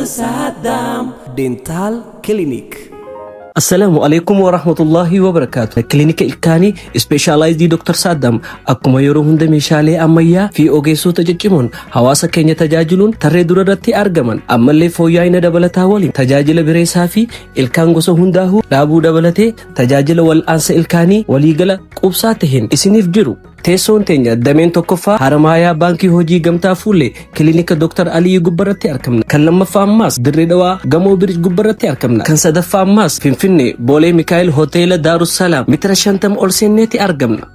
Saddam Dental Clinic. Assalamualaikum warahmatullahi wabarakatuh. Klinika ilkaanii specialized Dr. Saddam akkuma yeroo hunda meeshaalee ammayyaa fi ogeessota ciccimoon hawaasa keenya tajaajiluun tarree dura irratti argaman ammallee fooyya'ina dabalataa waliin tajaajila bireessaa fi ilkaan gosa hundaa'uu dhaabuu dabalatee tajaajila wal'aansa ilkaanii waliigala qubsaa taheen isiniif jiru. Teessoon teenya dameen tokkoffaa Haramaayaa Baankii Hojii Gamtaa Fuullee Kilinika Dr. Alii Gubbaratti argamna. Kan lammaffaa ammaas Dirree Dhawaa Gamoo Birij Gubbaratti argamna. Kan sadaffaa ammaas Finfinnee Boolee Mikaa'el Hoteela Daarussalaam meetira 50 ol seenneetti argamna.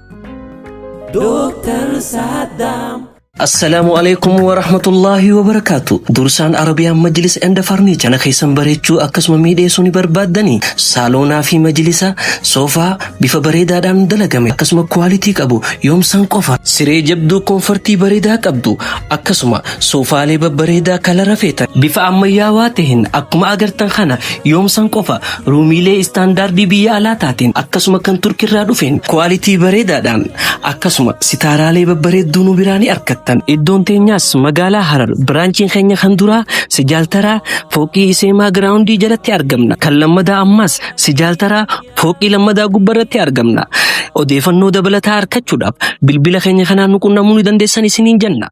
Dr. Saddam. Assalamualaikum warahmatullahi wabarakatuh. Dursaan Arabiyaan Majlis Enda Farnicha na keessan bareechuu akkasuma miidheessuu ni barbaaddanii saaloonaa fi majlisa soofaa bifa bareedaadhaan dalagame akkasuma kwaalitii qabu yoomsan qofa siree jabduu koonfortii bareedaa qabdu akkasuma soofaalee babbareedaa kalara feetan bifa ammayyaawaa ta'een akkuma agartan kana yoomsan qofa ruumiilee istaandaardii biyya alaa taateen akkasuma kan turkirraa dhufeen kwaalitii bareedaadhaan akkasuma sitaaraalee babbareedduu nu biraan argattan. Iddoon teenyaas magaalaa Harar biraanchiin keenya kan duraa Sijaaltaraa fooqii Iseemaa giraawundii jalatti argamna. Kan lammadaa ammas Sijaaltaraa fooqii lammadaa gubbarratti argamna. Odeeffannoo dabalataa argachuudhaaf bilbila keenya kanaan nu qunnamuu ni dandeessan isiniin jenna.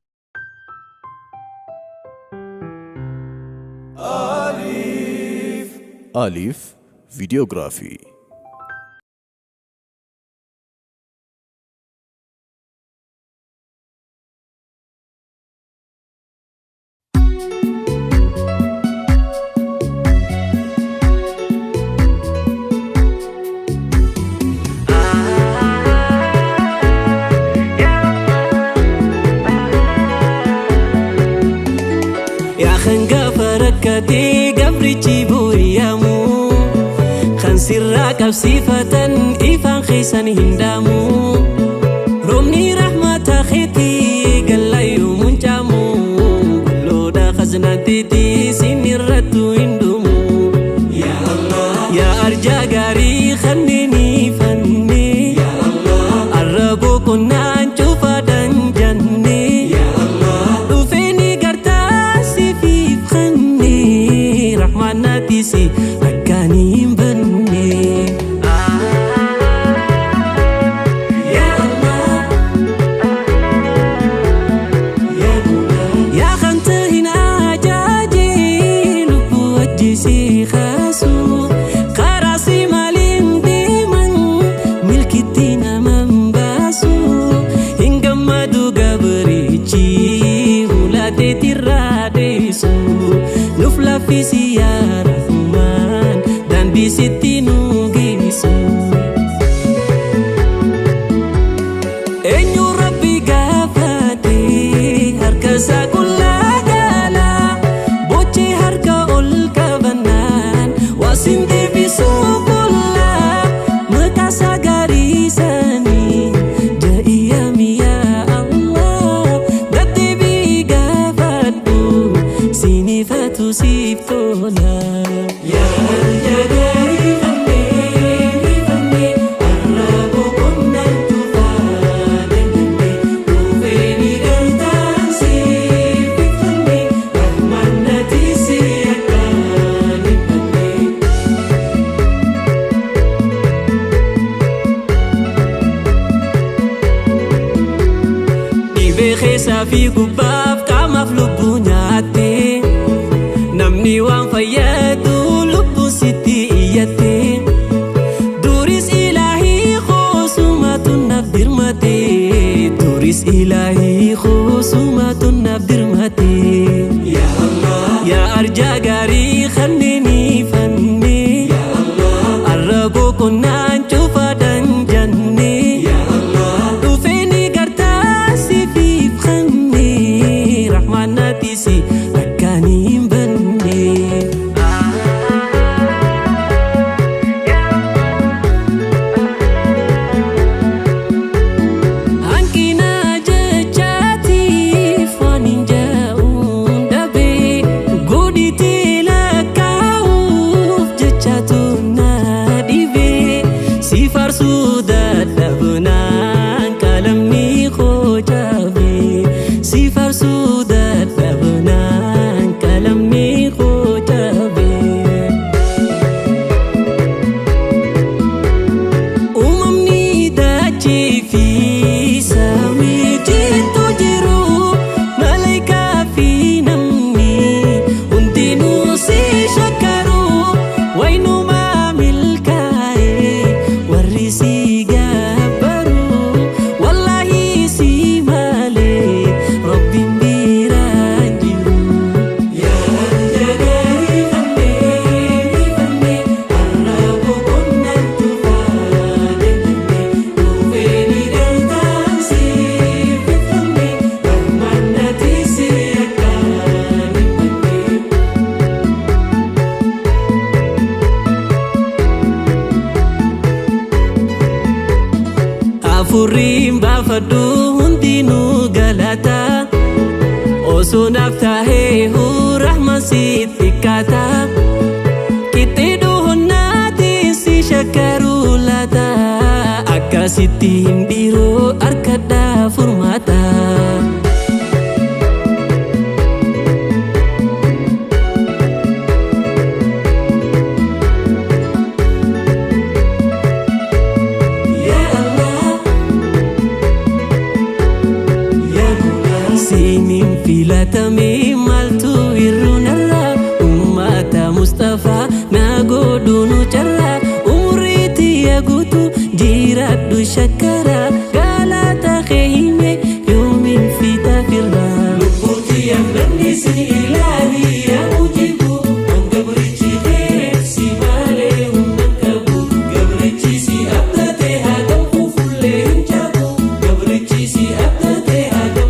Alif Videography. Kati gabrichi buriyamu kan sirra qabsifatan ifan khisan hindamu romni rahmata khiti gallayu muncamu loda khaznatiti sinirratu indumu ya Allah ya arja gari khandini fanni ya Allah arabu kunan cufa dan janni ya Allah dufeni gartasi fi rahmanatisi akani banni ya Allah ya Allah ya khantahin ajaji lubu wajisi khasu qarasi malim diman milkitina mambasu hingga madu gabrici hulate tiradesu nufla fisi ya Rahman dan bisiti nugisu enyu Rabbi gafati harka sakulla gala boci harka ol kabanan wasindi bisukulla mekasa garisani jaiyami ya Allah dati gafatu sini fatu siftona ya jagari fanni fanni arabu kunnan tufadan janni tufeni gantan fanni rahmanati siyakani fanni ibe khesa fi kubab kamaf lubunyati namni waan fayyadu lubbu sitti iyyate duris ilahi khusumatun nafdirmate duris ilahi khusumatun nafdirmate ya Allah ya arja gari khandini fanni ya Allah arabu kunan cufa dan janni ya Allah dufeni gartasi fi fanni rahmanatisi akani sudah tabunan kalam ni khojabi sifar sudah tabunan kalam ni khojabi Afurriin baafadhu hundinuu galata osoo naaf taa'ee rahman siit xiqqaata qixxee dhuhonnaatiin si shakkaruu laata akkasittiin dhiiroo harkadhaa furmaata. Sinin filatame maltu irrunarra ummata Mustafa na godhunu carra umriiti yagutu jiradhu shakkara galata khehime yoomin fita firra lubbuti yamnani si ilahi ya mujibu angabrichi si male unakabu gabrichi si abdate hadam kufulle jabu gabrichi si abdate hadam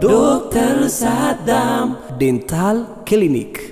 Dr. Saddam Dental Clinic.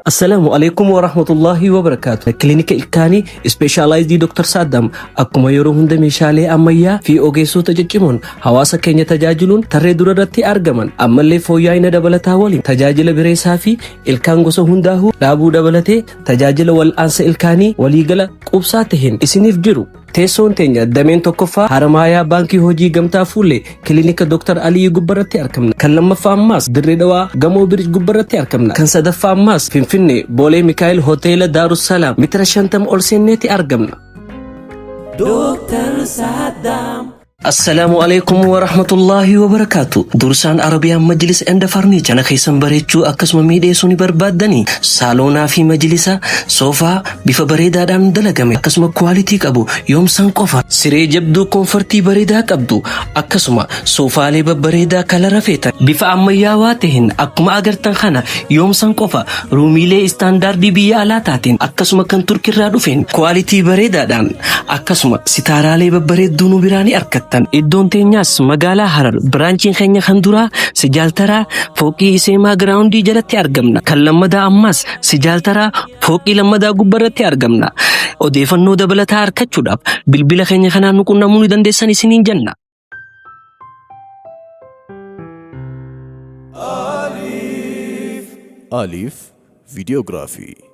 Assalamualaikum warahmatullahi wabarakatuh. Klinika ilkaanii specialized Dr. Saddam akkuma yeroo hunda meeshaalee ammayyaa fi ogeessota ciccimoon hawaasa keenya tajaajiluun tarree dura irratti argaman ammallee fooyya'ina dabalataa waliin tajaajila bireessaa fi ilkaan gosa hundaa'uu dhaabuu dabalatee tajaajila wal'aansa ilkaanii waliigala qubsaa taheen isiniif jiru. Teessoon teenya dameen tokkoffaa Haramaayaa Baankii Hojii Gamtaa Fuullee Klinika Dr. Alii Gubbaratti argamna. Kan lammaffaa ammaas Dirree Dhawaa Gamoo Birij Gubbaratti argamna. Kan sadaffaa ammaas Finfinnee Boolee Mikaa'el Hoteela Daarussalaam meetira 50 ol seenneeti argamna. Dr. Saddam. Assalamualaikum warahmatullahi wabarakatuh. Dursaan Arabiyaan Majlis Enda Farniicha na keessan bareechuu akkasuma miidheessuu ni barbaaddanii saaloonaa fi majlisa soofaa bifa bareedaadhaan dalagame akkasuma kwaalitii qabu yoomsan qofa siree jabduu koonfortii bareedaa qabdu akkasuma soofaalee babbareedaa kalara feetan bifa ammayyaawaa ta'een akkuma agartan kana yoomsan qofa ruumiilee istaandaardii biyya alaa taateen akkasuma kan turkirraa dhufeen kwaalitii bareedaadhaan akkasuma sitaaraalee babbareedduu nu biraanii argatta. Iddoon teenyaas magaalaa Harar biraanchiin keenya kan duraa Sijaaltaraa fooqii Iseemaa giraawundii jalatti argamna. Kan lammadaa ammas Sijaaltaraa fooqii lammadaa gubbarratti argamna. Odeeffannoo dabalataa argachuudhaaf bilbila keenya kanaan nu qunnamuu ni dandeessan isiniin jenna. Alif Videography.